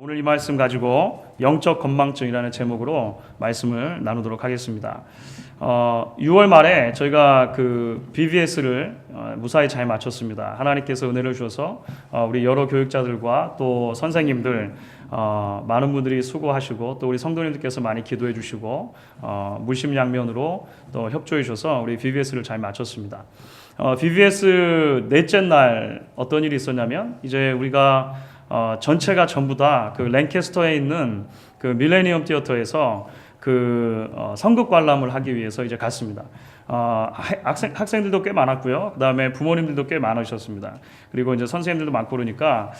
오늘 이 말씀 가지고 영적 건망증이라는 제목으로 말씀을 나누도록 하겠습니다. 6월 말에 저희가 그 BBS를 무사히 잘 마쳤습니다. 하나님께서 은혜를 주셔서 우리 여러 교육자들과 또 선생님들 많은 분들이 수고하시고 또 우리 성도님들께서 많이 기도해 주시고 물심양면으로 또 협조해 주셔서 우리 BBS를 잘 마쳤습니다. BBS 넷째 날 어떤 일이 있었냐면 이제 우리가 전체가 전부 다 그 랭캐스터에 있는 그 밀레니엄 티어터에서 그 성극 관람을 하기 위해서 이제 갔습니다. 학생들도 꽤 많았고요. 그 다음에 부모님들도 꽤 많으셨습니다. 그리고 이제 선생님들도 많고 그러니까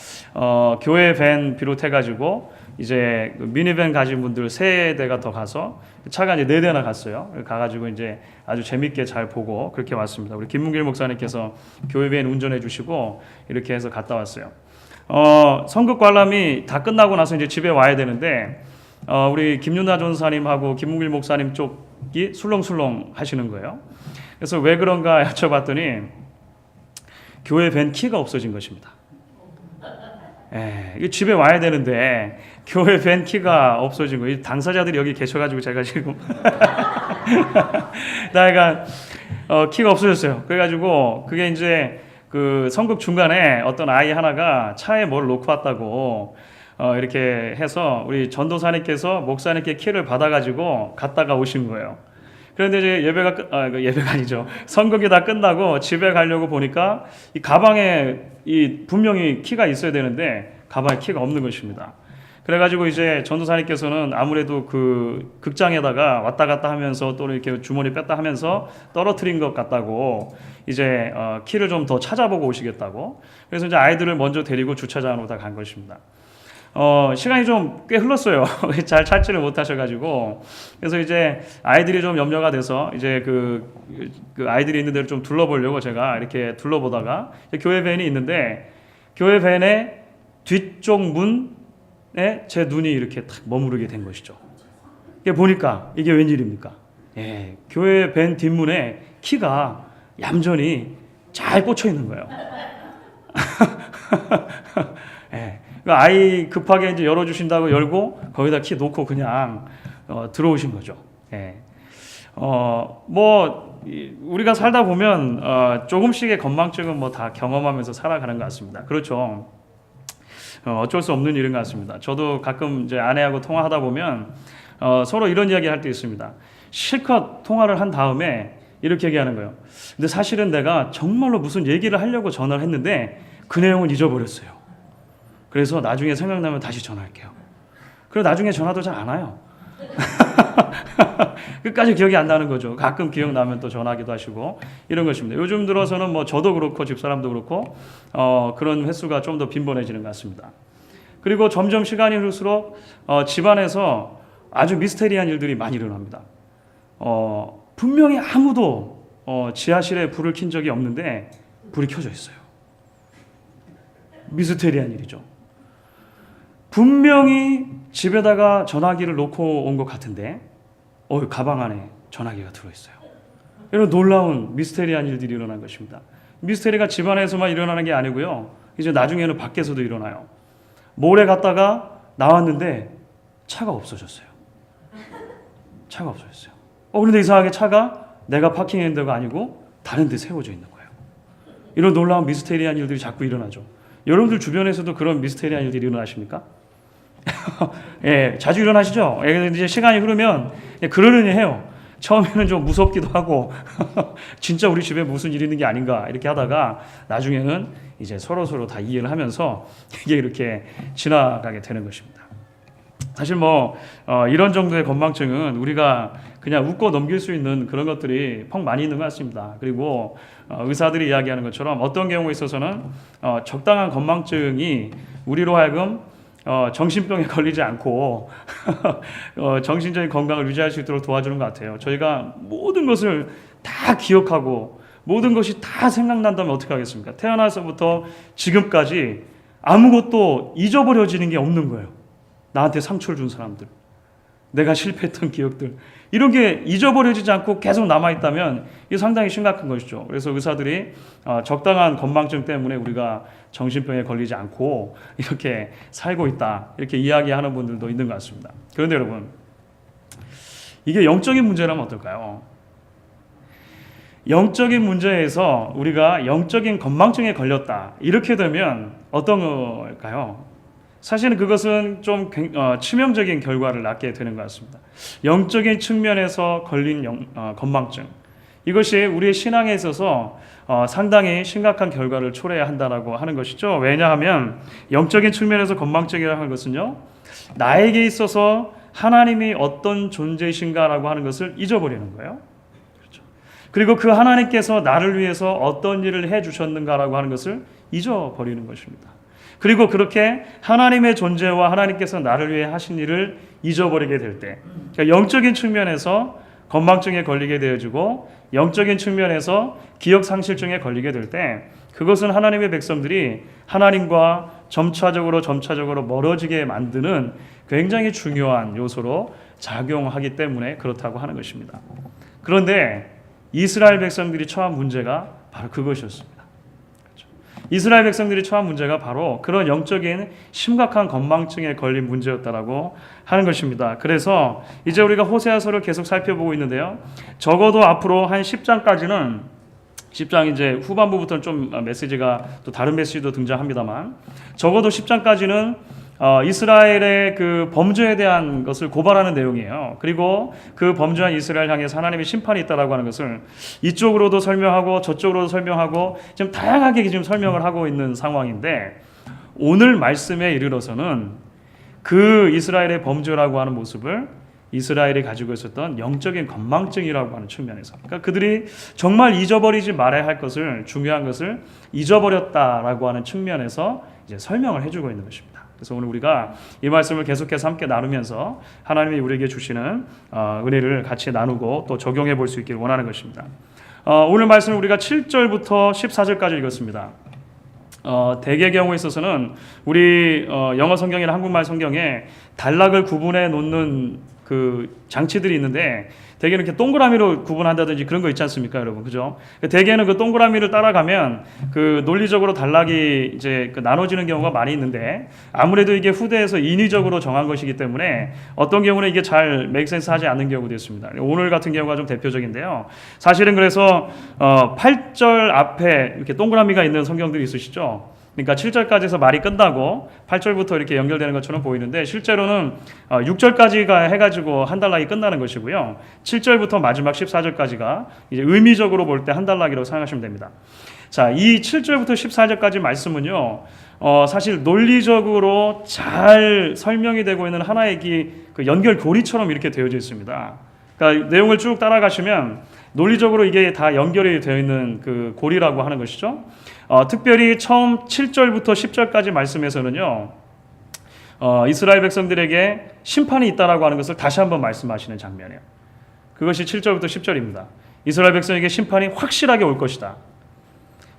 교회 밴 비롯해가지고 이제 미니밴 가진 분들 3대가 더 가서 차가 이제 4대나 갔어요. 가가지고 이제 아주 재밌게 잘 보고 그렇게 왔습니다. 우리 김문길 목사님께서 교회 밴 운전해 주시고 이렇게 해서 갔다 왔어요. 성극 관람이 다 끝나고 나서 이제 집에 와야 되는데 우리 김윤아 전사님하고 김문길 목사님 쪽이 술렁술렁 하시는 거예요. 그래서 왜 그런가 여쭤봤더니 교회 밴 키가 없어진 것입니다. 이게 집에 와야 되는데 교회 밴 키가 없어진 거예요. 당사자들이 여기 계셔가지고 제가 지금 나이가 키가 없어졌어요. 그래가지고 그게 이제 그 성극 중간에 어떤 아이 하나가 차에 뭘 놓고 왔다고 이렇게 해서 우리 전도사님께서 목사님께 키를 받아가지고 갔다가 오신 거예요. 그런데 이제 예배가 아니죠. 성극이 다 끝나고 집에 가려고 보니까 이 가방에 분명히 키가 있어야 되는데 가방에 키가 없는 것입니다. 그래가지고 이제 전도사님께서는 아무래도 그 극장에다가 왔다 갔다 하면서 또 이렇게 주머니 뺐다 하면서 떨어뜨린 것 같다고 이제 키를 좀 더 찾아보고 오시겠다고. 그래서 이제 아이들을 먼저 데리고 주차장으로 다 간 것입니다. 시간이 좀 꽤 흘렀어요. 잘 찾지를 못하셔가지고. 그래서 이제 아이들이 좀 염려가 돼서 이제 그 아이들이 있는 데를 좀 둘러보려고 제가 이렇게 둘러보다가 교회 밴이 있는데 교회 밴의 뒤쪽 문에 제 눈이 이렇게 탁 머무르게 된 것이죠. 이게 보니까 이게 웬일입니까? 교회 밴 뒷문에 키가 얌전히 잘 꽂혀 있는 거예요. 아이 급하게 이제 열어주신다고 열고 거기다 키 놓고 그냥 들어오신 거죠. 우리가 살다 보면 조금씩의 건망증은 뭐 다 경험하면서 살아가는 것 같습니다. 그렇죠. 어쩔 수 없는 일인 것 같습니다. 저도 가끔 이제 아내하고 통화하다 보면 서로 이런 이야기 할 때 있습니다. 실컷 통화를 한 다음에 이렇게 얘기하는 거예요. 근데 사실은 내가 정말로 무슨 얘기를 하려고 전화를 했는데 그 내용을 잊어버렸어요. 그래서 나중에 생각나면 다시 전화할게요. 그리고 나중에 전화도 잘 안 와요. 끝까지 기억이 안 나는 거죠. 가끔 기억나면 또 전화하기도 하시고 이런 것입니다. 요즘 들어서는 뭐 저도 그렇고 집사람도 그렇고 그런 횟수가 좀 더 빈번해지는 것 같습니다. 그리고 점점 시간이 흐를수록 집안에서 아주 미스테리한 일들이 많이 일어납니다. 분명히 아무도 지하실에 불을 킨 적이 없는데 불이 켜져 있어요. 미스테리한 일이죠. 분명히 집에다가 전화기를 놓고 온 것 같은데 가방 안에 전화기가 들어있어요. 이런 놀라운 미스테리한 일들이 일어난 것입니다. 미스테리가 집안에서만 일어나는 게 아니고요. 이제 나중에는 밖에서도 일어나요. 몰에 갔다가 나왔는데 차가 없어졌어요. 차가 없어졌어요. 그런데 이상하게 차가 내가 파킹한 데가 아니고 다른 데 세워져 있는 거예요. 이런 놀라운 미스테리한 일들이 자꾸 일어나죠. 여러분들 주변에서도 그런 미스테리한 일들이 일어나십니까? 자주 일어나시죠? 이제 시간이 흐르면 그러려니 해요. 처음에는 좀 무섭기도 하고 진짜 우리 집에 무슨 일이 있는 게 아닌가 이렇게 하다가 나중에는 이제 서로 다 이해를 하면서 이게 이렇게 지나가게 되는 것입니다. 사실 이런 정도의 건망증은 우리가 그냥 웃고 넘길 수 있는 그런 것들이 펑 많이 있는 것 같습니다. 그리고 의사들이 이야기하는 것처럼 어떤 경우에 있어서는 적당한 건망증이 우리로 하여금 정신병에 걸리지 않고 정신적인 건강을 유지할 수 있도록 도와주는 것 같아요. 저희가 모든 것을 다 기억하고 모든 것이 다 생각난다면 어떻게 하겠습니까? 태어나서부터 지금까지 아무것도 잊어버려지는 게 없는 거예요. 나한테 상처를 준 사람들. 내가 실패했던 기억들, 이런 게 잊어버려지지 않고 계속 남아있다면 이게 상당히 심각한 것이죠. 그래서 의사들이 적당한 건망증 때문에 우리가 정신병에 걸리지 않고 이렇게 살고 있다, 이렇게 이야기하는 분들도 있는 것 같습니다. 그런데 여러분, 이게 영적인 문제라면 어떨까요? 영적인 문제에서 우리가 영적인 건망증에 걸렸다, 이렇게 되면 어떤 걸까요? 사실은 그것은 좀 치명적인 결과를 낳게 되는 것 같습니다. 영적인 측면에서 걸린 건망증, 이것이 우리의 신앙에 있어서 상당히 심각한 결과를 초래해야 한다고 하는 것이죠. 왜냐하면 영적인 측면에서 건망증이라는 하는 것은요, 나에게 있어서 하나님이 어떤 존재이신가라고 하는 것을 잊어버리는 거예요. 그렇죠. 그리고 그 하나님께서 나를 위해서 어떤 일을 해주셨는가라고 하는 것을 잊어버리는 것입니다. 그리고 그렇게 하나님의 존재와 하나님께서 나를 위해 하신 일을 잊어버리게 될 때, 그러니까 영적인 측면에서 건망증에 걸리게 되어지고 영적인 측면에서 기억상실증에 걸리게 될 때, 그것은 하나님의 백성들이 하나님과 점차적으로 멀어지게 만드는 굉장히 중요한 요소로 작용하기 때문에 그렇다고 하는 것입니다. 그런데 이스라엘 백성들이 처한 문제가 바로 그것이었습니다. 이스라엘 백성들이 처한 문제가 바로 그런 영적인 심각한 건망증에 걸린 문제였다라고 하는 것입니다. 그래서 이제 우리가 호세아서를 계속 살펴보고 있는데요. 적어도 앞으로 한 10장까지는, 10장 이제 후반부부터는 좀 메시지가 또 다른 메시지도 등장합니다만, 적어도 10장까지는 이스라엘의 그 범죄에 대한 것을 고발하는 내용이에요. 그리고 그 범죄한 이스라엘 향해서 하나님의 심판이 있다라고 하는 것을 이쪽으로도 설명하고 저쪽으로도 설명하고 지금 다양하게 지금 설명을 하고 있는 상황인데, 오늘 말씀에 이르러서는 그 이스라엘의 범죄라고 하는 모습을 이스라엘이 가지고 있었던 영적인 건망증이라고 하는 측면에서, 그러니까 그들이 정말 잊어버리지 말아야 할 것을, 중요한 것을 잊어버렸다라고 하는 측면에서 이제 설명을 해주고 있는 것입니다. 그래서 오늘 우리가 이 말씀을 계속해서 함께 나누면서 하나님이 우리에게 주시는 은혜를 같이 나누고 또 적용해 볼 수 있기를 원하는 것입니다. 오늘 말씀을 우리가 7절부터 14절까지 읽었습니다. 대개의 경우에 있어서는 우리 영어 성경이나 한국말 성경에 단락을 구분해 놓는 그 장치들이 있는데, 대개는 이렇게 동그라미로 구분한다든지 그런 거 있지 않습니까, 여러분? 그죠? 대개는 그 동그라미를 따라가면 그 논리적으로 단락이 이제 그 나눠지는 경우가 많이 있는데, 아무래도 이게 후대에서 인위적으로 정한 것이기 때문에 어떤 경우는 이게 잘 메이크센스 하지 않는 경우도 있습니다. 오늘 같은 경우가 좀 대표적인데요. 사실은 그래서 8절 앞에 이렇게 동그라미가 있는 성경들이 있으시죠? 그러니까 7절까지 해서 말이 끝나고 8절부터 이렇게 연결되는 것처럼 보이는데, 실제로는 6절까지가 해가지고 한 단락이 끝나는 것이고요. 7절부터 마지막 14절까지가 이제 의미적으로 볼 때 한 단락이라고 생각하시면 됩니다. 자, 이 7절부터 14절까지 말씀은요, 사실 논리적으로 잘 설명이 되고 있는 하나의 그 연결 고리처럼 이렇게 되어져 있습니다. 그러니까 내용을 쭉 따라가시면 논리적으로 이게 다 연결이 되어 있는 그 고리라고 하는 것이죠. 특별히 처음 7절부터 10절까지 말씀에서는요, 이스라엘 백성들에게 심판이 있다라고 하는 것을 다시 한번 말씀하시는 장면이에요. 그것이 7절부터 10절입니다. 이스라엘 백성에게 심판이 확실하게 올 것이다.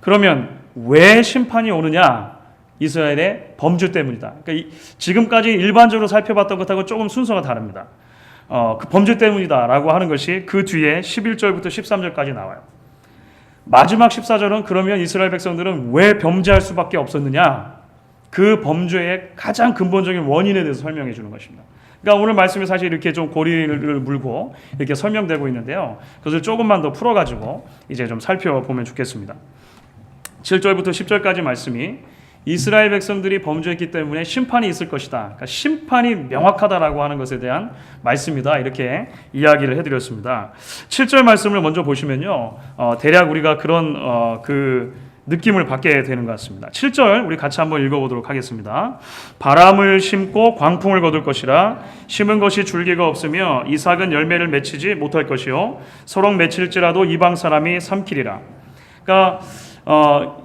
그러면 왜 심판이 오느냐? 이스라엘의 범죄 때문이다. 그러니까 지금까지 일반적으로 살펴봤던 것하고 조금 순서가 다릅니다. 그 범죄 때문이다라고 하는 것이 그 뒤에 11절부터 13절까지 나와요. 마지막 14절은 그러면 이스라엘 백성들은 왜 범죄할 수밖에 없었느냐? 그 범죄의 가장 근본적인 원인에 대해서 설명해 주는 것입니다. 그러니까 오늘 말씀이 사실 이렇게 좀 고리를 물고 이렇게 설명되고 있는데요. 그것을 조금만 더 풀어가지고 이제 좀 살펴보면 좋겠습니다. 7절부터 10절까지 말씀이 이스라엘 백성들이 범죄했기 때문에 심판이 있을 것이다. 그러니까 심판이 명확하다라고 하는 것에 대한 말씀이다. 이렇게 이야기를 해드렸습니다. 7절 말씀을 먼저 보시면요, 대략 우리가 그런 그 느낌을 받게 되는 것 같습니다. 7절 우리 같이 한번 읽어보도록 하겠습니다. 바람을 심고 광풍을 거둘 것이라. 심은 것이 줄기가 없으며 이삭은 열매를 맺히지 못할 것이요 소록 맺힐지라도 이방 사람이 삼키리라. 그러니까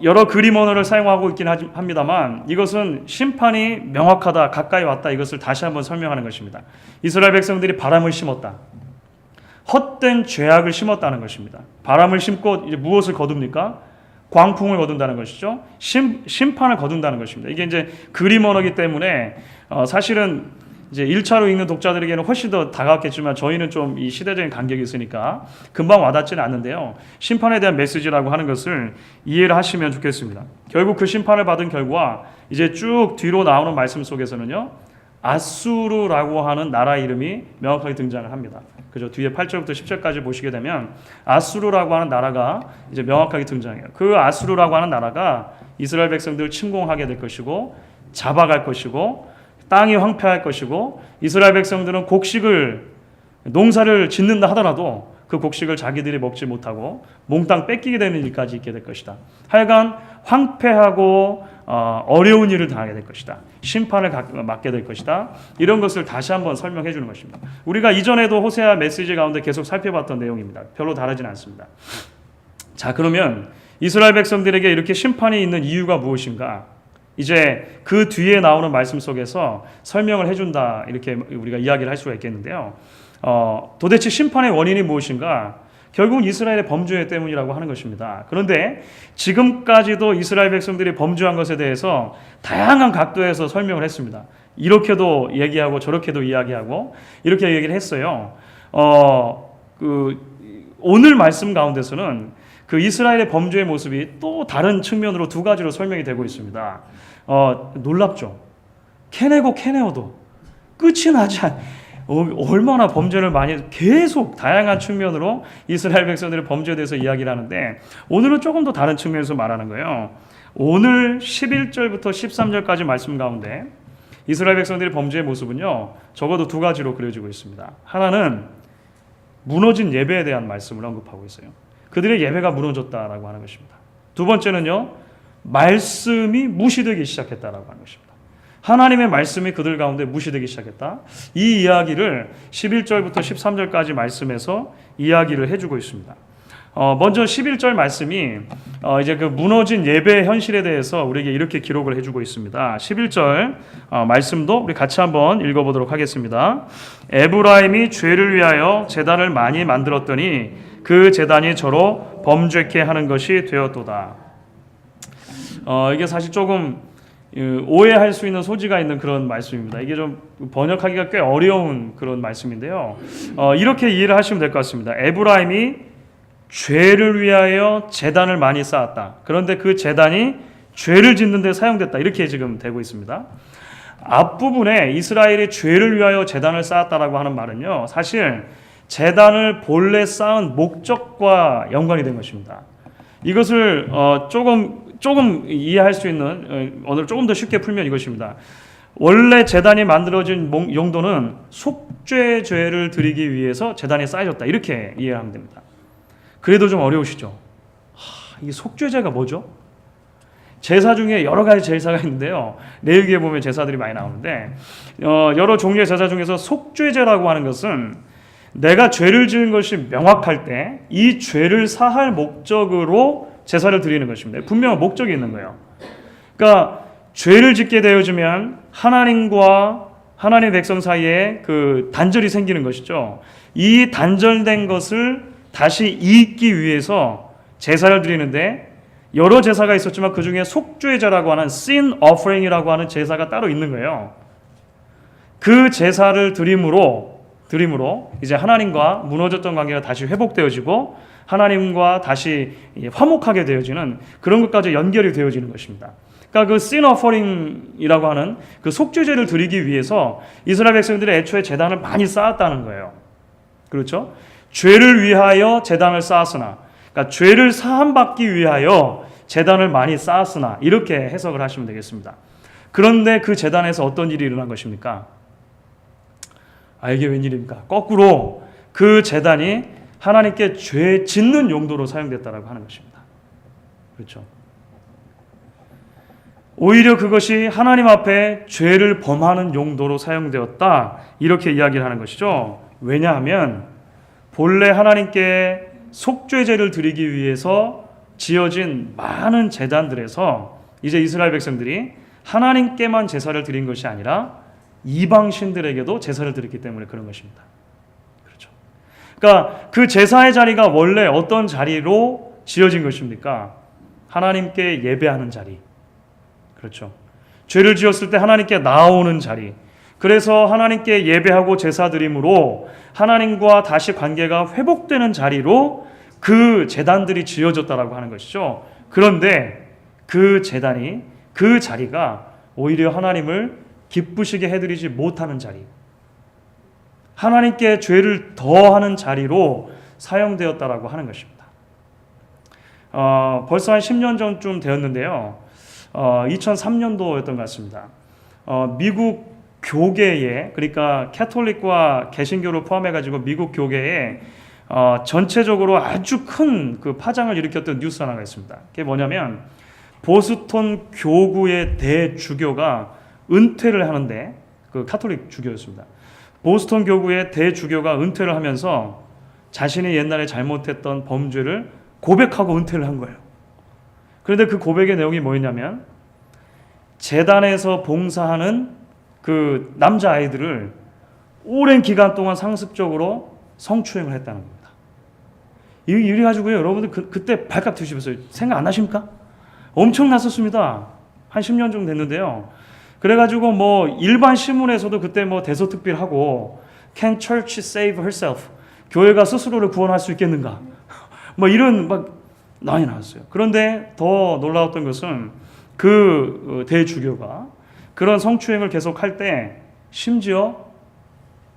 여러 그림 언어를 사용하고 있긴 합니다만, 이것은 심판이 명확하다, 가까이 왔다, 이것을 다시 한번 설명하는 것입니다. 이스라엘 백성들이 바람을 심었다. 헛된 죄악을 심었다는 것입니다. 바람을 심고 이제 무엇을 거둡니까? 광풍을 거둔다는 것이죠. 심판을 거둔다는 것입니다. 이게 이제 그림 언어이기 때문에 사실은 이제 1차로 읽는 독자들에게는 훨씬 더 다가왔겠지만 저희는 좀 이 시대적인 간격이 있으니까 금방 와닿지는 않는데요. 심판에 대한 메시지라고 하는 것을 이해를 하시면 좋겠습니다. 결국 그 심판을 받은 결과 이제 쭉 뒤로 나오는 말씀 속에서는요. 아수르라고 하는 나라 이름이 명확하게 등장을 합니다. 그죠? 뒤에 8절부터 10절까지 보시게 되면 아수르라고 하는 나라가 이제 명확하게 등장해요. 그 아수르라고 하는 나라가 이스라엘 백성들을 침공하게 될 것이고 잡아갈 것이고 땅이 황폐할 것이고 이스라엘 백성들은 농사를 짓는다 하더라도 그 곡식을 자기들이 먹지 못하고 몽땅 뺏기게 되는 일까지 있게 될 것이다. 하여간 황폐하고 어려운 일을 당하게 될 것이다. 심판을 맞게 될 것이다. 이런 것을 다시 한번 설명해 주는 것입니다. 우리가 이전에도 호세아 메시지 가운데 계속 살펴봤던 내용입니다. 별로 다르진 않습니다. 자, 그러면 이스라엘 백성들에게 이렇게 심판이 있는 이유가 무엇인가? 이제 그 뒤에 나오는 말씀 속에서 설명을 해준다, 이렇게 우리가 이야기를 할 수가 있겠는데요. 도대체 심판의 원인이 무엇인가? 결국은 이스라엘의 범죄 때문이라고 하는 것입니다. 그런데 지금까지도 이스라엘 백성들이 범죄한 것에 대해서 다양한 각도에서 설명을 했습니다. 이렇게도 얘기하고 저렇게도 이야기하고 이렇게 얘기를 했어요. 오늘 말씀 가운데서는 그 이스라엘의 범죄의 모습이 또 다른 측면으로 두 가지로 설명이 되고 있습니다. 놀랍죠. 캐내고 캐내어도 끝이 나지 얼마나 범죄를 많이 계속 다양한 측면으로 이스라엘 백성들의 범죄에 대해서 이야기를 하는데 오늘은 조금 더 다른 측면에서 말하는 거예요. 오늘 11절부터 13절까지 말씀 가운데 이스라엘 백성들의 범죄의 모습은요, 적어도 두 가지로 그려지고 있습니다. 하나는 무너진 예배에 대한 말씀을 언급하고 있어요. 그들의 예배가 무너졌다라고 하는 것입니다. 두 번째는요, 말씀이 무시되기 시작했다라고 하는 것입니다. 하나님의 말씀이 그들 가운데 무시되기 시작했다. 이 이야기를 11절부터 13절까지 말씀에서 이야기를 해주고 있습니다. 먼저 11절 말씀이 이제 그 무너진 예배의 현실에 대해서 우리에게 이렇게 기록을 해주고 있습니다. 11절 말씀도 우리 같이 한번 읽어보도록 하겠습니다. 에브라임이 죄를 위하여 제단을 많이 만들었더니 그 제단이 저로 범죄케 하는 것이 되었도다. 이게 사실 조금 오해할 수 있는 소지가 있는 그런 말씀입니다. 이게 좀 번역하기가 꽤 어려운 그런 말씀인데요. 이렇게 이해를 하시면 될 것 같습니다. 에브라임이 죄를 위하여 제단을 많이 쌓았다. 그런데 그 제단이 죄를 짓는 데 사용됐다. 이렇게 지금 되고 있습니다. 앞부분에 이스라엘이 죄를 위하여 제단을 쌓았다라고 하는 말은요, 사실 제단을 본래 쌓은 목적과 연관이 된 것입니다. 이것을 조금 이해할 수 있는, 오늘 조금 더 쉽게 풀면 이것입니다. 원래 제단이 만들어진 용도는 속죄죄를 드리기 위해서 제단이 쌓여졌다. 이렇게 이해하면 됩니다. 그래도 좀 어려우시죠? 이 속죄죄가 뭐죠? 제사 중에 여러 가지 제사가 있는데요. 레위기에 보면 제사들이 많이 나오는데 여러 종류의 제사 중에서 속죄죄라고 하는 것은 내가 죄를 지은 것이 명확할 때 이 죄를 사할 목적으로 제사를 드리는 것입니다. 분명한 목적이 있는 거예요. 그러니까 죄를 짓게 되어지면 하나님과 하나님의 백성 사이에 그 단절이 생기는 것이죠. 이 단절된 것을 다시 잇기 위해서 제사를 드리는데 여러 제사가 있었지만 그 중에 속죄제라고 하는 sin offering이라고 하는 제사가 따로 있는 거예요. 그 제사를 드림으로 이제 하나님과 무너졌던 관계가 다시 회복되어지고 하나님과 다시 화목하게 되어지는 그런 것까지 연결이 되어지는 것입니다. 그러니까 그 sin offering이라고 하는 그 속죄제를 드리기 위해서 이스라엘 백성들이 애초에 제단을 많이 쌓았다는 거예요. 그렇죠? 죄를 위하여 제단을 쌓았으나, 그러니까 죄를 사함받기 위하여 제단을 많이 쌓았으나, 이렇게 해석을 하시면 되겠습니다. 그런데 그 제단에서 어떤 일이 일어난 것입니까? 이게 웬일입니까? 거꾸로 그 제단이 하나님께 죄 짓는 용도로 사용됐다라고 하는 것입니다. 그렇죠? 오히려 그것이 하나님 앞에 죄를 범하는 용도로 사용되었다. 이렇게 이야기를 하는 것이죠. 왜냐하면 본래 하나님께 속죄제를 드리기 위해서 지어진 많은 제단들에서 이제 이스라엘 백성들이 하나님께만 제사를 드린 것이 아니라 이방 신들에게도 제사를 드렸기 때문에 그런 것입니다. 그렇죠. 그러니까 그 제사의 자리가 원래 어떤 자리로 지어진 것입니까? 하나님께 예배하는 자리. 그렇죠. 죄를 지었을 때 하나님께 나오는 자리. 그래서 하나님께 예배하고 제사 드림으로 하나님과 다시 관계가 회복되는 자리로 그 제단들이 지어졌다라고 하는 것이죠. 그런데 그 제단이, 그 자리가 오히려 하나님을 기쁘시게 해드리지 못하는 자리, 하나님께 죄를 더하는 자리로 사용되었다라고 하는 것입니다. 벌써 한 10년 전쯤 되었는데요. 2003년도였던 것 같습니다. 미국 교계에, 그러니까 캐톨릭과 개신교를 포함해가지고 미국 교계에 전체적으로 아주 큰 그 파장을 일으켰던 뉴스 하나가 있습니다. 그게 뭐냐면 보스턴 교구의 대주교가 은퇴를 하는데, 그 카톨릭 주교였습니다. 보스턴 교구의 대주교가 은퇴를 하면서 자신이 옛날에 잘못했던 범죄를 고백하고 은퇴를 한 거예요. 그런데 그 고백의 내용이 뭐였냐면 재단에서 봉사하는 그 남자아이들을 오랜 기간 동안 상습적으로 성추행을 했다는 겁니다. 이래 가지고요, 여러분들 그때 발칵 뒤집었어요. 생각 안 나십니까? 엄청 났었습니다. 한 10년 정도 됐는데요. 그래가지고 뭐 일반 신문에서도 그때 뭐 대서특필하고 Can church save herself? 교회가 스스로를 구원할 수 있겠는가? 뭐 이런 막 난리 나왔어요. 그런데 더 놀라웠던 것은 그 대주교가 그런 성추행을 계속할 때 심지어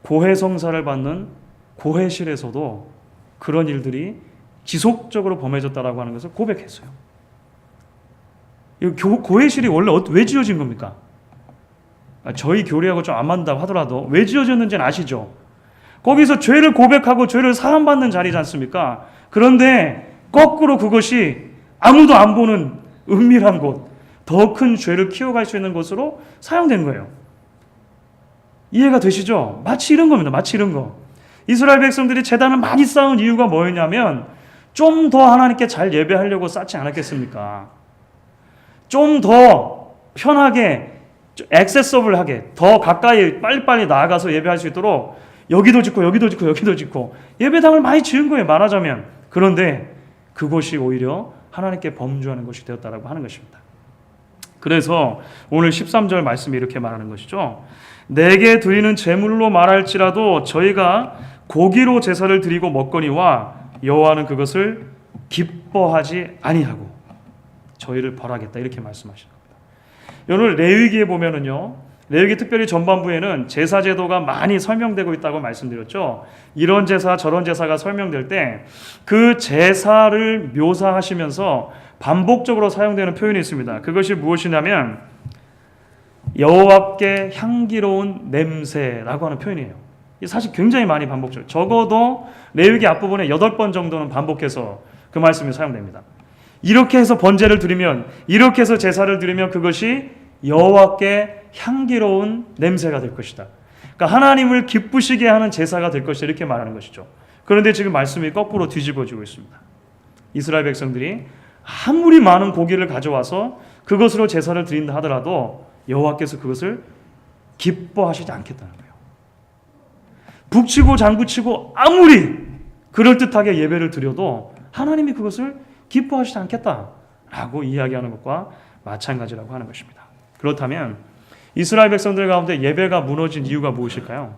고해성사를 받는 고해실에서도 그런 일들이 지속적으로 범해졌다라고 하는 것을 고백했어요. 이 고해실이 원래 왜 지어진 겁니까? 저희 교리하고 좀 안 맞는다고 하더라도 왜 지어졌는지는 아시죠? 거기서 죄를 고백하고 죄를 사함받는 자리지 않습니까? 그런데 거꾸로 그것이 아무도 안 보는 은밀한 곳, 더 큰 죄를 키워갈 수 있는 곳으로 사용된 거예요. 이해가 되시죠? 마치 이런 겁니다. 마치 이런 거. 이스라엘 백성들이 제단을 많이 쌓은 이유가 뭐였냐면 좀 더 하나님께 잘 예배하려고 쌓지 않았겠습니까? 좀 더 편하게, 액세서블하게, 더 가까이 빨리빨리 나아가서 예배할 수 있도록 여기도 짓고 여기도 짓고 여기도 짓고 예배당을 많이 지은 거예요, 말하자면. 그런데 그것이 오히려 하나님께 범죄하는 것이 되었다라고 하는 것입니다. 그래서 오늘 13절 말씀이 이렇게 말하는 것이죠. 내게 드리는 제물로 말할지라도 저희가 고기로 제사를 드리고 먹거니와 여호와는 그것을 기뻐하지 아니하고 저희를 벌하겠다, 이렇게 말씀하시는 겁니다. 오늘 레위기에 보면은요, 레위기 특별히 전반부에는 제사 제도가 많이 설명되고 있다고 말씀드렸죠. 이런 제사 저런 제사가 설명될 때 그 제사를 묘사하시면서 반복적으로 사용되는 표현이 있습니다. 그것이 무엇이냐면 여호와께 향기로운 냄새라고 하는 표현이에요. 사실 굉장히 많이 반복적으로, 적어도 레위기 앞부분에 8번 정도는 반복해서 그 말씀이 사용됩니다. 이렇게 해서 번제를 드리면, 이렇게 해서 제사를 드리면 그것이 여호와께 향기로운 냄새가 될 것이다. 그러니까 하나님을 기쁘시게 하는 제사가 될 것이다, 이렇게 말하는 것이죠. 그런데 지금 말씀이 거꾸로 뒤집어지고 있습니다. 이스라엘 백성들이 아무리 많은 고기를 가져와서 그것으로 제사를 드린다 하더라도 여호와께서 그것을 기뻐하시지 않겠다는 거예요. 북치고 장구치고 아무리 그럴듯하게 예배를 드려도 하나님이 그것을 기뻐하시지 않겠다라고 이야기하는 것과 마찬가지라고 하는 것입니다. 그렇다면 이스라엘 백성들 가운데 예배가 무너진 이유가 무엇일까요?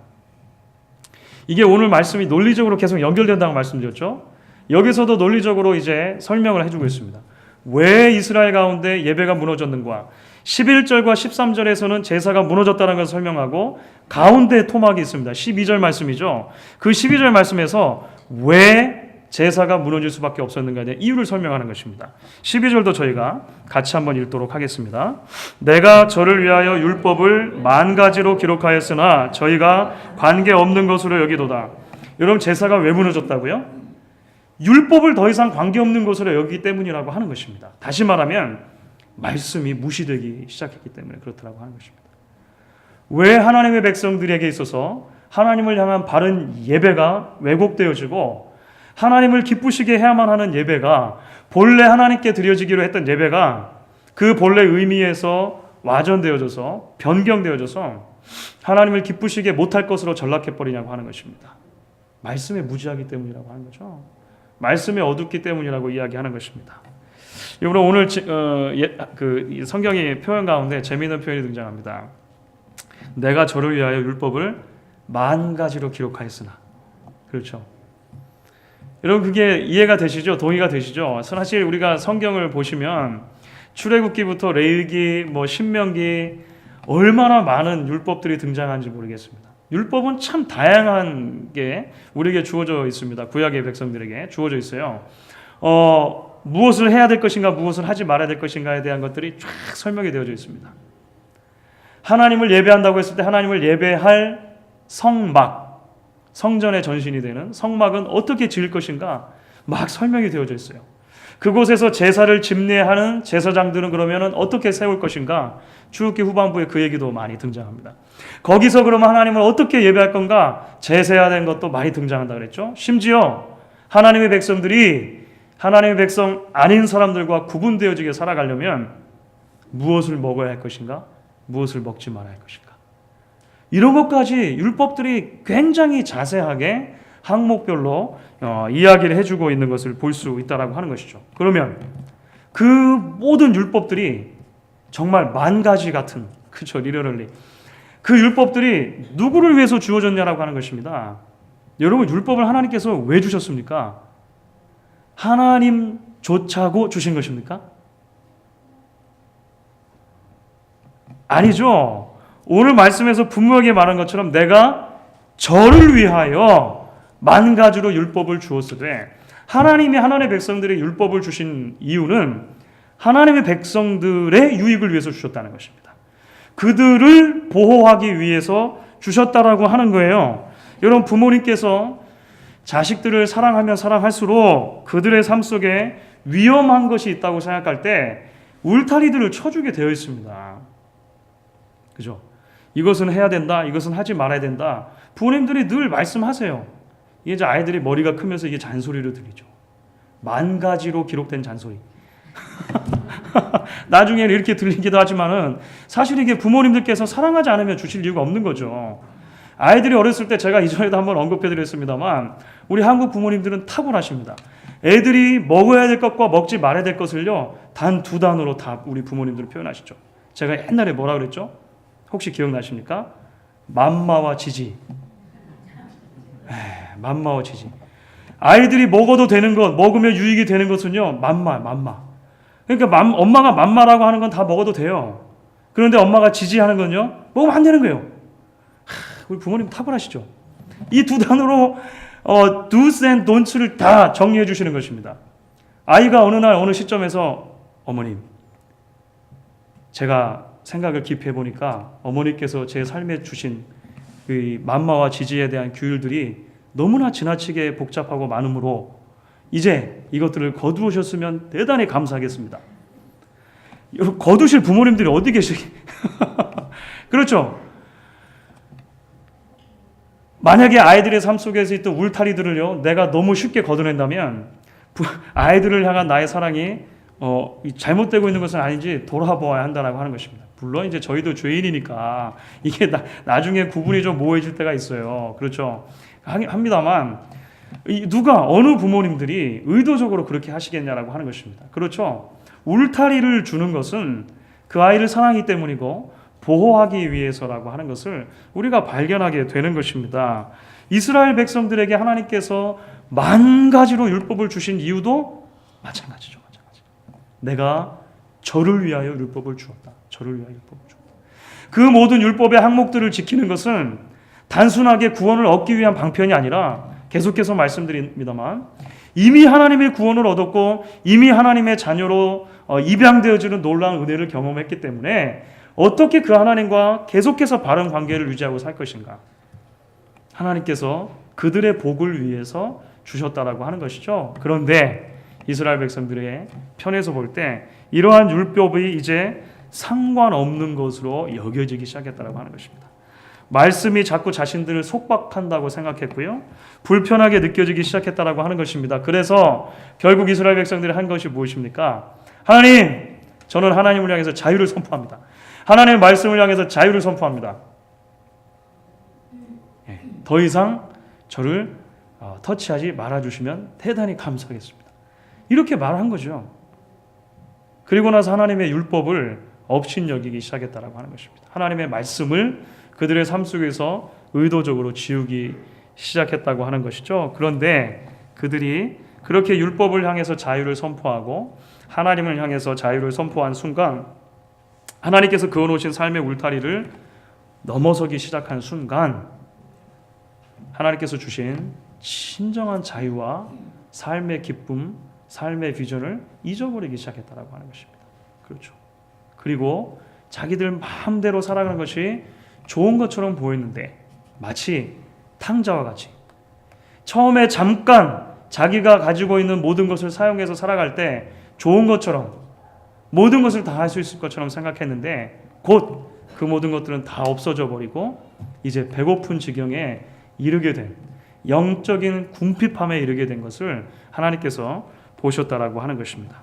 이게 오늘 말씀이 논리적으로 계속 연결된다고 말씀드렸죠. 여기서도 논리적으로 이제 설명을 해주고 있습니다. 왜 이스라엘 가운데 예배가 무너졌는가? 11절과 13절에서는 제사가 무너졌다는 것을 설명하고 가운데 토막이 있습니다. 12절 말씀이죠. 그 12절 말씀에서 왜 제사가 무너질 수밖에 없었는가에 대한 이유를 설명하는 것입니다. 12절도 저희가 같이 한번 읽도록 하겠습니다. 내가 저를 위하여 율법을 10,000가지로 기록하였으나 저희가 관계없는 것으로 여기도다. 여러분, 제사가 왜 무너졌다고요? 율법을 더 이상 관계없는 것으로 여기기 때문이라고 하는 것입니다. 다시 말하면 말씀이 무시되기 시작했기 때문에 그렇다고 하는 것입니다. 왜 하나님의 백성들에게 있어서 하나님을 향한 바른 예배가 왜곡되어지고 하나님을 기쁘시게 해야만 하는 예배가, 본래 하나님께 드려지기로 했던 예배가 그 본래 의미에서 와전되어져서 변경되어져서 하나님을 기쁘시게 못할 것으로 전락해버리냐고 하는 것입니다. 말씀에 무지하기 때문이라고 하는 거죠. 말씀에 어둡기 때문이라고 이야기하는 것입니다. 여러분, 오늘 성경의 표현 가운데 재미있는 표현이 등장합니다. 내가 저를 위하여 율법을 만 가지로 기록하였으나. 그렇죠. 여러분 그게 이해가 되시죠? 동의가 되시죠? 사실 우리가 성경을 보시면 출애굽기부터 레위기, 신명기 얼마나 많은 율법들이 등장하는지 모르겠습니다. 율법은 참 다양한 게 우리에게 주어져 있습니다. 구약의 백성들에게 주어져 있어요. 무엇을 해야 될 것인가, 무엇을 하지 말아야 될 것인가에 대한 것들이 쫙 설명이 되어져 있습니다. 하나님을 예배한다고 했을 때 하나님을 예배할 성막, 성전의 전신이 되는 성막은 어떻게 지을 것인가 막 설명이 되어져 있어요. 그곳에서 제사를 집례하는 제사장들은 그러면 어떻게 세울 것인가, 출애굽기 후반부에 그 얘기도 많이 등장합니다. 거기서 그러면 하나님을 어떻게 예배할 건가, 제사해야 되는 것도 많이 등장한다 그랬죠. 심지어 하나님의 백성들이 하나님의 백성 아닌 사람들과 구분되어지게 살아가려면 무엇을 먹어야 할 것인가, 무엇을 먹지 말아야 할 것인가, 이런 것까지 율법들이 굉장히 자세하게 항목별로 이야기를 해주고 있는 것을 볼 수 있다라고 하는 것이죠. 그러면 그 모든 율법들이 정말 만 가지 같은, 그렇죠, 리러럴리 그 율법들이 누구를 위해서 주어졌냐라고 하는 것입니다. 여러분, 율법을 하나님께서 왜 주셨습니까? 하나님 좋자고 주신 것입니까? 아니죠. 오늘 말씀에서 분명하게 말한 것처럼 내가 저를 위하여 만 가지로 율법을 주었으되, 하나님이 하나님의 백성들의 율법을 주신 이유는 하나님의 백성들의 유익을 위해서 주셨다는 것입니다. 그들을 보호하기 위해서 주셨다라고 하는 거예요. 여러분, 부모님께서 자식들을 사랑하면 사랑할수록 그들의 삶 속에 위험한 것이 있다고 생각할 때 울타리들을 쳐주게 되어 있습니다. 그죠? 이것은 해야 된다, 이것은 하지 말아야 된다. 부모님들이 늘 말씀하세요. 이게 이제 아이들이 머리가 크면서 이게 잔소리로 들리죠. 만 가지로 기록된 잔소리. 나중에는 이렇게 들리기도 하지만은 사실 이게 부모님들께서 사랑하지 않으면 주실 이유가 없는 거죠. 아이들이 어렸을 때 제가 이전에도 한번 언급해드렸습니다만, 우리 한국 부모님들은 탁월하십니다. 애들이 먹어야 될 것과 먹지 말아야 될 것을요, 단 두 단어로 다 우리 부모님들은 표현하시죠. 제가 옛날에 뭐라 그랬죠? 혹시 기억나십니까? 맘마와 지지. 맘마와 지지. 아이들이 먹어도 되는 것, 먹으면 유익이 되는 것은요, 맘마. 그러니까 엄마가 맘마라고 하는 건 다 먹어도 돼요. 그런데 엄마가 지지하는 건요, 먹으면 안 되는 거예요. 우리 부모님 탁월하시죠. 이 두 단어로 do's and don'ts를 다 정리해 주시는 것입니다. 아이가 어느 날 어느 시점에서, 어머님, 제가 생각을 깊이 해보니까 어머니께서 제 삶에 주신 그 맘마와 지지에 대한 규율들이 너무나 지나치게 복잡하고 많으므로 이제 이것들을 거두셨으면 대단히 감사하겠습니다. 여러분, 거두실 부모님들이 어디 계시기? 그렇죠. 만약에 아이들의 삶 속에서 있던 울타리들을요, 내가 너무 쉽게 걷어낸다면 아이들을 향한 나의 사랑이 잘못되고 있는 것은 아닌지 돌아보아야 한다라고 하는 것입니다. 물론 이제 저희도 죄인이니까 이게 나중에 구분이 좀 모호해질 때가 있어요. 그렇죠. 합니다만 누가, 어느 부모님들이 의도적으로 그렇게 하시겠냐라고 하는 것입니다. 그렇죠. 울타리를 주는 것은 그 아이를 사랑하기 때문이고 보호하기 위해서라고 하는 것을 우리가 발견하게 되는 것입니다. 이스라엘 백성들에게 하나님께서 만 가지로 율법을 주신 이유도 마찬가지죠. 내가 저를 위하여 율법을 주었다. 저를 위하여 율법을 주었다. 그 모든 율법의 항목들을 지키는 것은 단순하게 구원을 얻기 위한 방편이 아니라, 계속해서 말씀드립니다만, 이미 하나님의 구원을 얻었고 이미 하나님의 자녀로 입양되어지는 놀라운 은혜를 경험했기 때문에 어떻게 그 하나님과 계속해서 바른 관계를 유지하고 살 것인가, 하나님께서 그들의 복을 위해서 주셨다라고 하는 것이죠. 그런데 이스라엘 백성들의 편에서 볼 때 이러한 율법이 이제 상관없는 것으로 여겨지기 시작했다라고 하는 것입니다. 말씀이 자꾸 자신들을 속박한다고 생각했고요, 불편하게 느껴지기 시작했다라고 하는 것입니다. 그래서 결국 이스라엘 백성들이 한 것이 무엇입니까? 하나님, 저는 하나님을 향해서 자유를 선포합니다. 하나님의 말씀을 향해서 자유를 선포합니다. 더 이상 저를 터치하지 말아주시면 대단히 감사하겠습니다. 이렇게 말한 거죠. 그리고 나서 하나님의 율법을 업신여기기 시작했다라고 하는 것입니다. 하나님의 말씀을 그들의 삶 속에서 의도적으로 지우기 시작했다고 하는 것이죠. 그런데 그들이 그렇게 율법을 향해서 자유를 선포하고 하나님을 향해서 자유를 선포한 순간, 하나님께서 그어놓으신 삶의 울타리를 넘어서기 시작한 순간, 하나님께서 주신 진정한 자유와 삶의 기쁨, 삶의 비전을 잊어버리기 시작했다라고 하는 것입니다. 그렇죠. 그리고 자기들 마음대로 살아가는 것이 좋은 것처럼 보였는데, 마치 탕자와 같이 처음에 잠깐 자기가 가지고 있는 모든 것을 사용해서 살아갈 때 좋은 것처럼, 모든 것을 다 할 수 있을 것처럼 생각했는데, 곧 그 모든 것들은 다 없어져 버리고 이제 배고픈 지경에 이르게 된, 영적인 궁핍함에 이르게 된 것을 하나님께서 보셨다라고 하는 것입니다.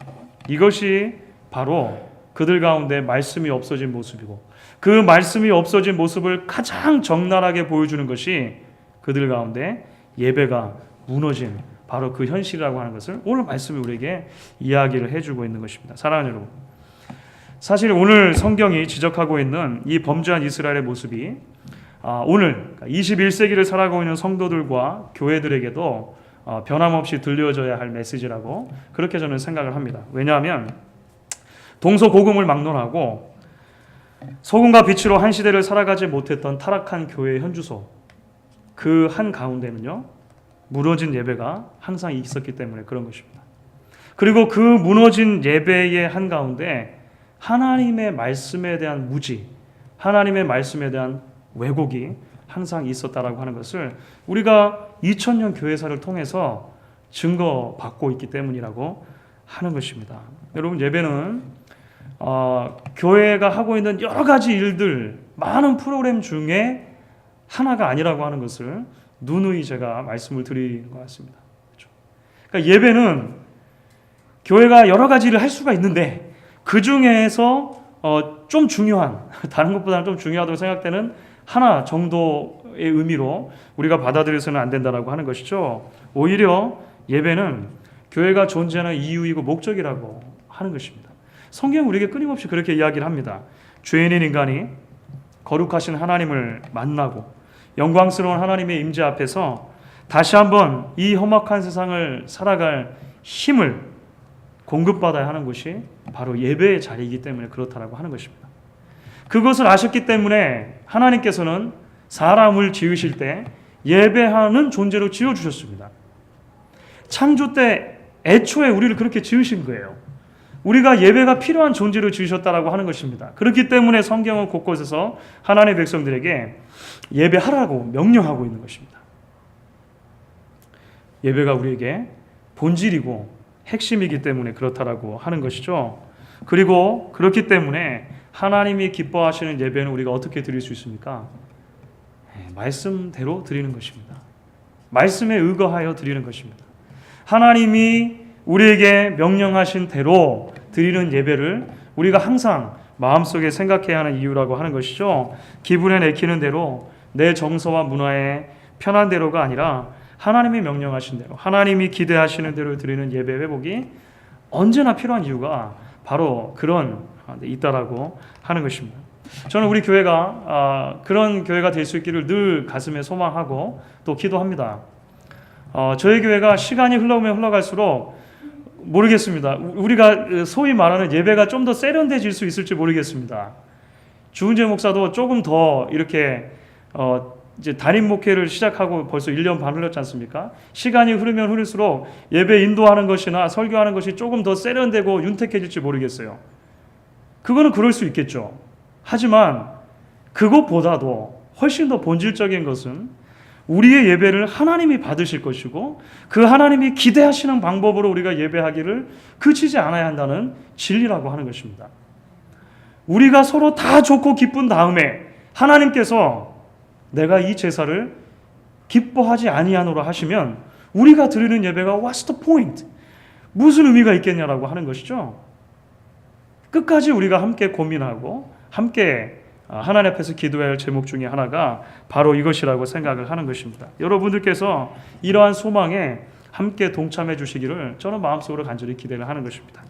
이것이 바로 그들 가운데 말씀이 없어진 모습이고, 그 말씀이 없어진 모습을 가장 적나라하게 보여주는 것이 그들 가운데 예배가 무너진 바로 그 현실이라고 하는 것을 오늘 말씀이 우리에게 이야기를 해주고 있는 것입니다. 사랑하는 여러분, 사실 오늘 성경이 지적하고 있는 이 범죄한 이스라엘의 모습이 오늘 21세기를 살아가고 있는 성도들과 교회들에게도 변함없이 들려져야 할 메시지라고 그렇게 저는 생각을 합니다. 왜냐하면 동서고금을 막론하고 소금과 빛으로 한 시대를 살아가지 못했던 타락한 교회의 현주소, 그 한 가운데는요, 무너진 예배가 항상 있었기 때문에 그런 것입니다. 그리고 그 무너진 예배의 한 가운데 하나님의 말씀에 대한 무지, 하나님의 말씀에 대한 왜곡이 항상 있었다라고 하는 것을 우리가 2000년 교회사를 통해서 증거받고 있기 때문이라고 하는 것입니다. 여러분, 예배는 교회가 하고 있는 여러 가지 일들, 많은 프로그램 중에 하나가 아니라고 하는 것을 누누이 제가 말씀을 드리는 것 같습니다. 그렇죠? 그러니까 예배는 교회가 여러 가지 일을 할 수가 있는데 그 중에서 좀 중요한, 다른 것보다는 좀 중요하다고 생각되는 하나 정도의 의미로 우리가 받아들여서는 안 된다라고 하는 것이죠. 오히려 예배는 교회가 존재하는 이유이고 목적이라고 하는 것입니다. 성경은 우리에게 끊임없이 그렇게 이야기를 합니다. 죄인인 인간이 거룩하신 하나님을 만나고 영광스러운 하나님의 임재 앞에서 다시 한번 이 험악한 세상을 살아갈 힘을 공급받아야 하는 것이 바로 예배의 자리이기 때문에 그렇다라고 하는 것입니다. 그것을 아셨기 때문에 하나님께서는 사람을 지으실 때 예배하는 존재로 지어주셨습니다. 창조 때 애초에 우리를 그렇게 지으신 거예요. 우리가 예배가 필요한 존재로 지으셨다라고 하는 것입니다. 그렇기 때문에 성경은 곳곳에서 하나님의 백성들에게 예배하라고 명령하고 있는 것입니다. 예배가 우리에게 본질이고 핵심이기 때문에 그렇다라고 하는 것이죠. 그리고 그렇기 때문에 하나님이 기뻐하시는 예배는 우리가 어떻게 드릴 수 있습니까? 말씀대로 드리는 것입니다. 말씀에 의거하여 드리는 것입니다. 하나님이 우리에게 명령하신 대로 드리는 예배를 우리가 항상 마음속에 생각해야 하는 이유라고 하는 것이죠. 기분에 내키는 대로, 내 정서와 문화에 편한 대로가 아니라 하나님이 명령하신 대로, 하나님이 기대하시는 대로 드리는 예배 회복이 언제나 필요한 이유가 바로 그런 데 있다라고 하는 것입니다. 저는 우리 교회가 그런 교회가 될 수 있기를 늘 가슴에 소망하고 또 기도합니다. 저희 교회가 시간이 흘러오면 흘러갈수록 모르겠습니다. 우리가 소위 말하는 예배가 좀 더 세련돼질 수 있을지 모르겠습니다. 주은재 목사도 조금 더 이렇게 이제 담임 목회를 시작하고 벌써 1년 반 흘렀지 않습니까? 시간이 흐르면 흐를수록 예배 인도하는 것이나 설교하는 것이 조금 더 세련되고 윤택해질지 모르겠어요. 그거는 그럴 수 있겠죠. 하지만 그것보다도 훨씬 더 본질적인 것은 우리의 예배를 하나님이 받으실 것이고 그 하나님이 기대하시는 방법으로 우리가 예배하기를 그치지 않아야 한다는 진리라고 하는 것입니다. 우리가 서로 다 좋고 기쁜 다음에 하나님께서 내가 이 제사를 기뻐하지 아니하노라 하시면 우리가 드리는 예배가 What's the point? 무슨 의미가 있겠냐라고 하는 것이죠. 끝까지 우리가 함께 고민하고 함께 하나님 앞에서 기도해야 할 제목 중에 하나가 바로 이것이라고 생각을 하는 것입니다. 여러분들께서 이러한 소망에 함께 동참해 주시기를 저는 마음속으로 간절히 기대를 하는 것입니다.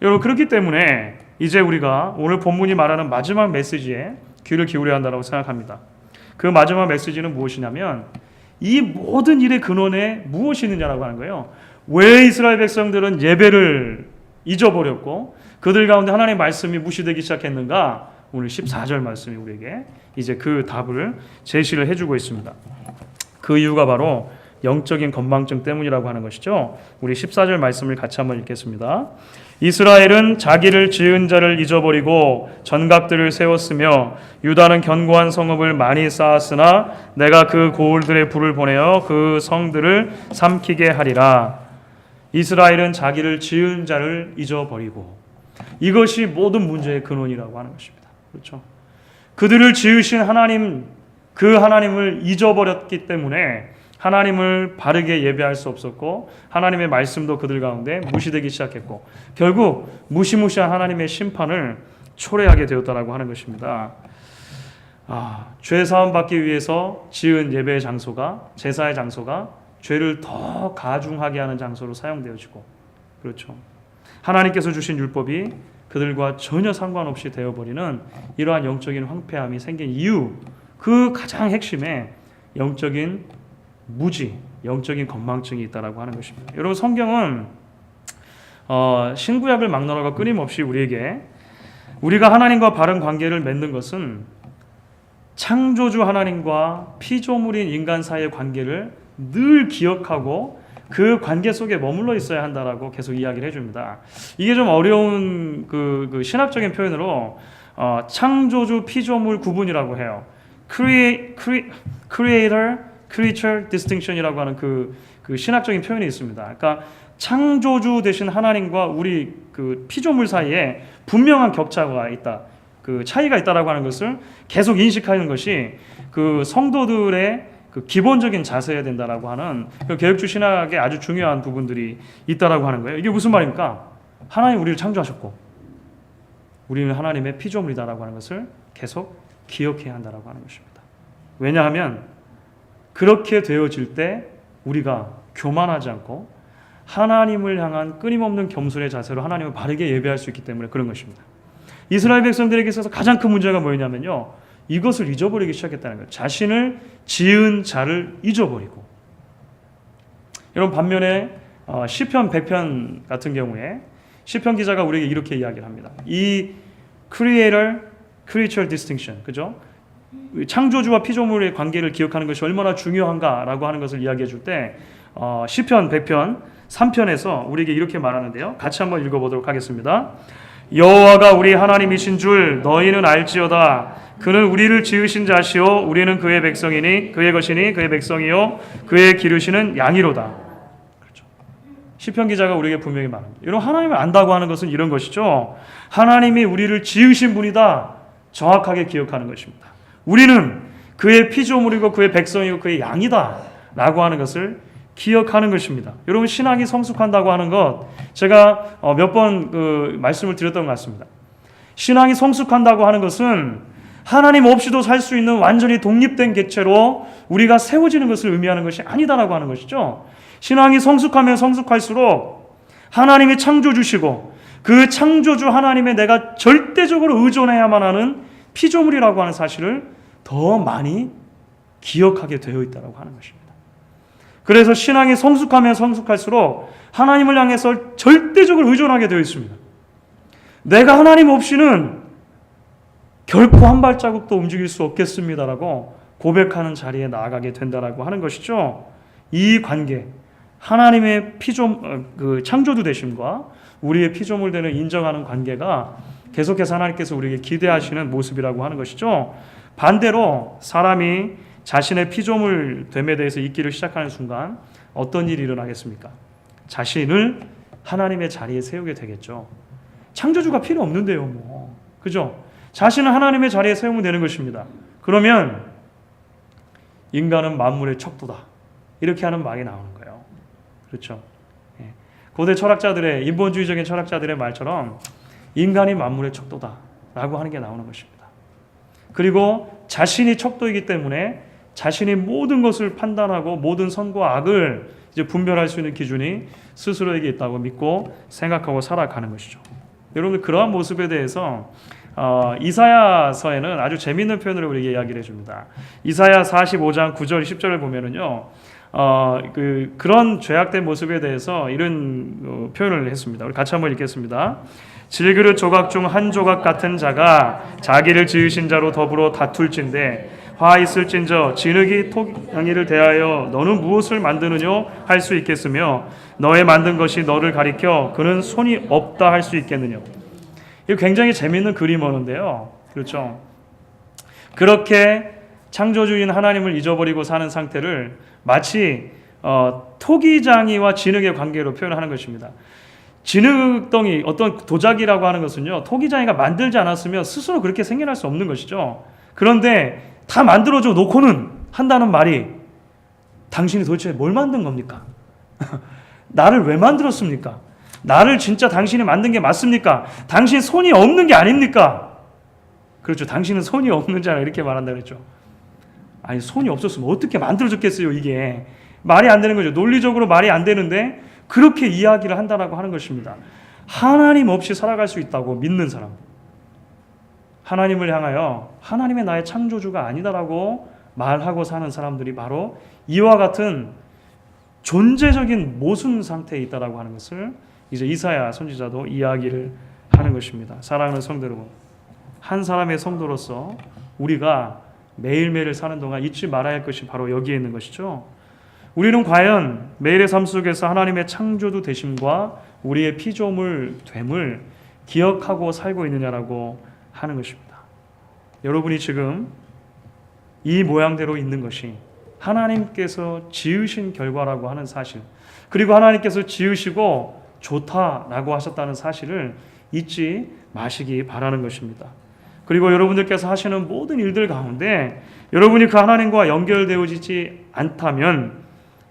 여러분, 그렇기 때문에 이제 우리가 오늘 본문이 말하는 마지막 메시지에 귀를 기울여야 한다고 생각합니다. 그 마지막 메시지는 무엇이냐면 이 모든 일의 근원에 무엇이 있느냐라고 하는 거예요. 왜 이스라엘 백성들은 예배를 잊어버렸고 그들 가운데 하나님의 말씀이 무시되기 시작했는가? 오늘 14절 말씀이 우리에게 이제 그 답을 제시를 해주고 있습니다. 그 이유가 바로 영적인 건망증 때문이라고 하는 것이죠. 우리 14절 말씀을 같이 한번 읽겠습니다. 이스라엘은 자기를 지은 자를 잊어버리고 전각들을 세웠으며 유다는 견고한 성읍을 많이 쌓았으나 내가 그 고을들의 불을 보내어 그 성들을 삼키게 하리라. 이스라엘은 자기를 지은 자를 잊어버리고, 이것이 모든 문제의 근원이라고 하는 것입니다. 그렇죠? 그들을 지으신 하나님, 그 하나님을 잊어버렸기 때문에 하나님을 바르게 예배할 수 없었고 하나님의 말씀도 그들 가운데 무시되기 시작했고 결국 무시무시한 하나님의 심판을 초래하게 되었다라고 하는 것입니다. 죄 사함 받기 위해서 지은 예배의 장소가, 제사의 장소가 죄를 더 가중하게 하는 장소로 사용되어지고, 그렇죠, 하나님께서 주신 율법이 그들과 전혀 상관없이 되어버리는 이러한 영적인 황폐함이 생긴 이유, 그 가장 핵심에 영적인 무지, 영적인 건망증이 있다라고 하는 것입니다. 여러분, 성경은 신구약을 막론하고 끊임없이 우리에게 우리가 하나님과 바른 관계를 맺는 것은 창조주 하나님과 피조물인 인간 사이의 관계를 늘 기억하고 그 관계 속에 머물러 있어야 한다라고 계속 이야기를 해줍니다. 이게 좀 어려운 그 신학적인 표현으로 창조주 피조물 구분이라고 해요. Creator, Creature distinction이라고 하는 그 신학적인 표현이 있습니다. 그러니까 창조주 되신 하나님과 우리 그 피조물 사이에 분명한 격차가 있다, 그 차이가 있다라고 하는 것을 계속 인식하는 것이 그 성도들의 그 기본적인 자세여야 된다라고 하는 그 개혁주 신학의 아주 중요한 부분들이 있다라고 하는 거예요. 이게 무슨 말입니까? 하나님 우리를 창조하셨고 우리는 하나님의 피조물이다라고 하는 것을 계속 기억해야 한다라고 하는 것입니다. 왜냐하면 그렇게 되어질 때 우리가 교만하지 않고 하나님을 향한 끊임없는 겸손의 자세로 하나님을 바르게 예배할 수 있기 때문에 그런 것입니다. 이스라엘 백성들에게 있어서 가장 큰 문제가 뭐였냐면요, 이것을 잊어버리기 시작했다는 거예요. 자신을 지은 자를 잊어버리고. 여러분, 반면에 시편 100편 같은 경우에 시편 기자가 우리에게 이렇게 이야기를 합니다. 이 Creator, Creature distinction, 그죠? 창조주와 피조물의 관계를 기억하는 것이 얼마나 중요한가라고 하는 것을 이야기해 줄 때 시편 100편 3편에서 우리에게 이렇게 말하는데요. 같이 한번 읽어보도록 하겠습니다. 여호와가 우리 하나님이신 줄 너희는 알지어다. 그는 우리를 지으신 자시오 우리는 그의 백성이니 그의 것이니 그의 백성이요 그의 기르시는 양이로다. 그렇죠. 시편 기자가 우리에게 분명히 말합니다. 여러분, 하나님을 안다고 하는 것은 이런 것이죠. 하나님이 우리를 지으신 분이다, 정확하게 기억하는 것입니다. 우리는 그의 피조물이고 그의 백성이고 그의 양이다 라고 하는 것을 기억하는 것입니다. 여러분, 신앙이 성숙한다고 하는 것, 제가 몇 번 그 말씀을 드렸던 것 같습니다. 신앙이 성숙한다고 하는 것은 하나님 없이도 살 수 있는 완전히 독립된 객체로 우리가 세워지는 것을 의미하는 것이 아니다라고 하는 것이죠. 신앙이 성숙하면 성숙할수록 하나님이 창조주시고 그 창조주 하나님의 내가 절대적으로 의존해야만 하는 피조물이라고 하는 사실을 더 많이 기억하게 되어 있다고 하는 것입니다. 그래서 신앙이 성숙하면 성숙할수록 하나님을 향해서 절대적으로 의존하게 되어 있습니다. 내가 하나님 없이는 결코 한 발자국도 움직일 수 없겠습니다라고 고백하는 자리에 나아가게 된다라고 하는 것이죠. 이 관계, 하나님의 그 창조주 되심과 우리의 피조물 되는 인정하는 관계가 계속해서 하나님께서 우리에게 기대하시는 모습이라고 하는 것이죠. 반대로 사람이 자신의 피조물 됨에 대해서 잊기를 시작하는 순간 어떤 일이 일어나겠습니까? 자신을 하나님의 자리에 세우게 되겠죠. 창조주가 필요 없는데요, 뭐. 그죠? 자신을 하나님의 자리에 세우면 되는 것입니다. 그러면 인간은 만물의 척도다, 이렇게 하는 말이 나오는 거예요. 그렇죠? 고대 철학자들의, 인본주의적인 철학자들의 말처럼 인간이 만물의 척도다 라고 하는 게 나오는 것입니다. 그리고 자신이 척도이기 때문에 자신이 모든 것을 판단하고 모든 선과 악을 이제 분별할 수 있는 기준이 스스로에게 있다고 믿고 생각하고 살아가는 것이죠. 여러분들 그러한 모습에 대해서 이사야서에는 아주 재미있는 표현으로 우리에게 이야기를 해줍니다. 이사야 45장 9절 10절을 보면은요, 그런 죄악된 모습에 대해서 이런 표현을 했습니다. 우리 같이 한번 읽겠습니다. 질그릇 조각 중 한 조각 같은 자가 자기를 지으신 자로 더불어 다툴진대 화 있을진저 진흙이 토양이를 대하여 너는 무엇을 만드느뇨 할 수 있겠으며 너의 만든 것이 너를 가리켜 그는 손이 없다 할 수 있겠느냐. 이거 굉장히 재미있는 그림어인데요. 그렇죠. 그렇게 창조주인 하나님을 잊어버리고 사는 상태를 마치 토기장이와 진흙의 관계로 표현하는 것입니다. 진흙덩이, 어떤 도자기라고 하는 것은요, 토기장이가 만들지 않았으면 스스로 그렇게 생겨날 수 없는 것이죠. 그런데 다 만들어줘 놓고는 한다는 말이 당신이 도대체 뭘 만든 겁니까? 나를 왜 만들었습니까? 나를 진짜 당신이 만든 게 맞습니까? 당신 손이 없는 게 아닙니까? 그렇죠. 당신은 손이 없는 자라 이렇게 말한다 그랬죠. 아니, 손이 없었으면 어떻게 만들어졌겠어요, 이게. 말이 안 되는 거죠. 논리적으로 말이 안 되는데 그렇게 이야기를 한다라고 하는 것입니다. 하나님 없이 살아갈 수 있다고 믿는 사람, 하나님을 향하여 하나님의 나의 창조주가 아니다라고 말하고 사는 사람들이 바로 이와 같은 존재적인 모순 상태에 있다라고 하는 것을 이제 이사야 선지자도 이야기를 하는 것입니다. 사랑하는 성도 여러분, 한 사람의 성도로서 우리가 매일매일 사는 동안 잊지 말아야 할 것이 바로 여기에 있는 것이죠. 우리는 과연 매일의 삶 속에서 하나님의 창조주 되심과 우리의 피조물 됨을 기억하고 살고 있느냐라고 하는 것입니다. 여러분이 지금 이 모양대로 있는 것이 하나님께서 지으신 결과라고 하는 사실, 그리고 하나님께서 지으시고 좋다라고 하셨다는 사실을 잊지 마시기 바라는 것입니다. 그리고 여러분들께서 하시는 모든 일들 가운데 여러분이 그 하나님과 연결되어지지 않다면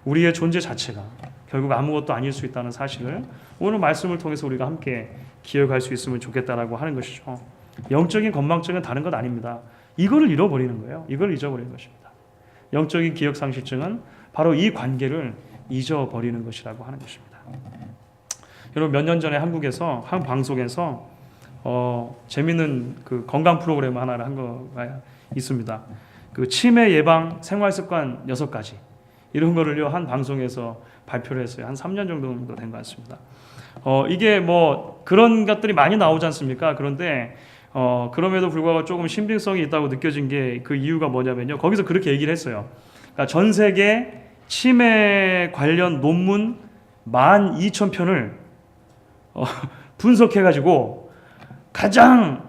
우리의 존재 자체가 결국 아무것도 아닐 수 있다는 사실을 오늘 말씀을 통해서 우리가 함께 기억할 수 있으면 좋겠다라고 하는 것이죠. 영적인 건망증은 다른 것 아닙니다. 이거를 잃어버리는 거예요. 이걸 잊어버리는 것입니다. 영적인 기억상실증은 바로 이 관계를 잊어버리는 것이라고 하는 것입니다. 여러분, 몇 년 전에 한국에서 한 방송에서 재밌는 그 건강 프로그램 하나를 한 거가 있습니다. 그 치매 예방 생활습관 6가지 이런 거를요 한 방송에서 발표를 했어요. 한 3년 정도 된 것 같습니다. 이게 뭐 그런 것들이 많이 나오지 않습니까? 그런데 그럼에도 불구하고 조금 신빙성이 있다고 느껴진 게 그 이유가 뭐냐면요. 거기서 그렇게 얘기를 했어요. 그러니까 전 세계 치매 관련 논문 12,000편을 분석해가지고 가장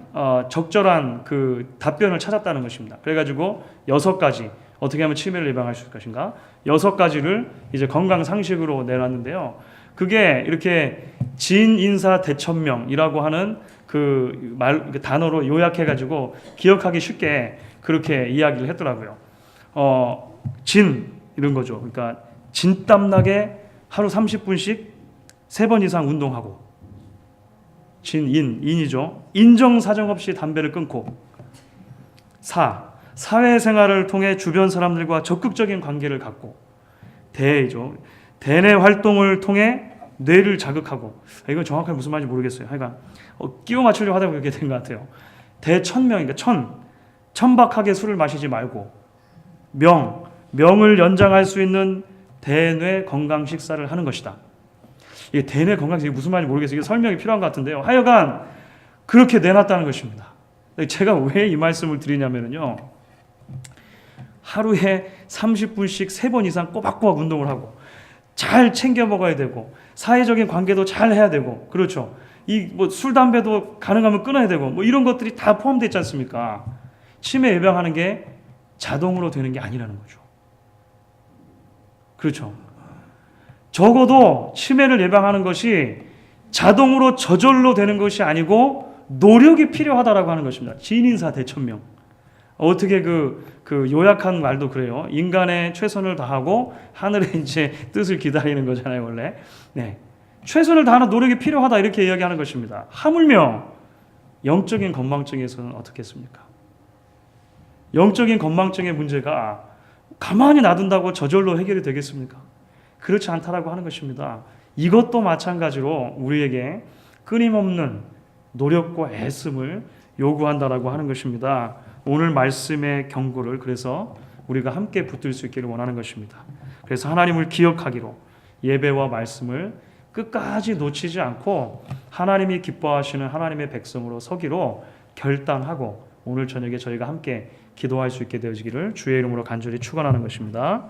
적절한 그 답변을 찾았다는 것입니다. 그래가지고 6가지 어떻게 하면 치매를 예방할 수 있을 것인가 6가지를 이제 건강 상식으로 내놨는데요. 그게 이렇게 진인사 대천명이라고 하는 그 단어로 요약해가지고 기억하기 쉽게 그렇게 이야기를 했더라고요. 진 이런 거죠. 그러니까 진땀나게 하루 30분씩 3번 이상 운동하고, 인이죠. 인정사정 없이 담배를 끊고, 사회생활을 통해 주변 사람들과 적극적인 관계를 갖고, 대이죠. 대내 활동을 통해 뇌를 자극하고, 이건 정확하게 무슨 말인지 모르겠어요. 하여간 끼워 맞추려고 하다 보니까 그렇게 된 것 같아요. 대천명이니까 천박하게 술을 마시지 말고, 명을 연장할 수 있는 대뇌 건강 식사를 하는 것이다. 이게 대뇌 건강 식사 무슨 말인지 모르겠어요. 이게 설명이 필요한 것 같은데요. 하여간 그렇게 내놨다는 것입니다. 제가 왜 이 말씀을 드리냐면요. 하루에 30분씩 3번 이상 꼬박꼬박 운동을 하고 잘 챙겨 먹어야 되고 사회적인 관계도 잘 해야 되고, 그렇죠. 이 뭐 술 담배도 가능하면 끊어야 되고 뭐 이런 것들이 다 포함되어 있지 않습니까? 치매 예방하는 게 자동으로 되는 게 아니라는 거죠. 그렇죠. 적어도 치매를 예방하는 것이 자동으로 저절로 되는 것이 아니고 노력이 필요하다라고 하는 것입니다. 진인사 대천명. 어떻게 그 요약한 말도 그래요. 인간의 최선을 다하고 하늘의 이제 뜻을 기다리는 거잖아요, 원래. 네. 최선을 다하는 노력이 필요하다 이렇게 이야기하는 것입니다. 하물며 영적인 건망증에서는 어떻겠습니까? 영적인 건망증의 문제가 가만히 놔둔다고 저절로 해결이 되겠습니까? 그렇지 않다라고 하는 것입니다. 이것도 마찬가지로 우리에게 끊임없는 노력과 애씀을 요구한다라고 하는 것입니다. 오늘 말씀의 경고를 그래서 우리가 함께 붙들 수 있기를 원하는 것입니다. 그래서 하나님을 기억하기로 예배와 말씀을 끝까지 놓치지 않고 하나님이 기뻐하시는 하나님의 백성으로 서기로 결단하고 오늘 저녁에 저희가 함께 기도할 수 있게 되어지기를 주의 이름으로 간절히 축원하는 것입니다.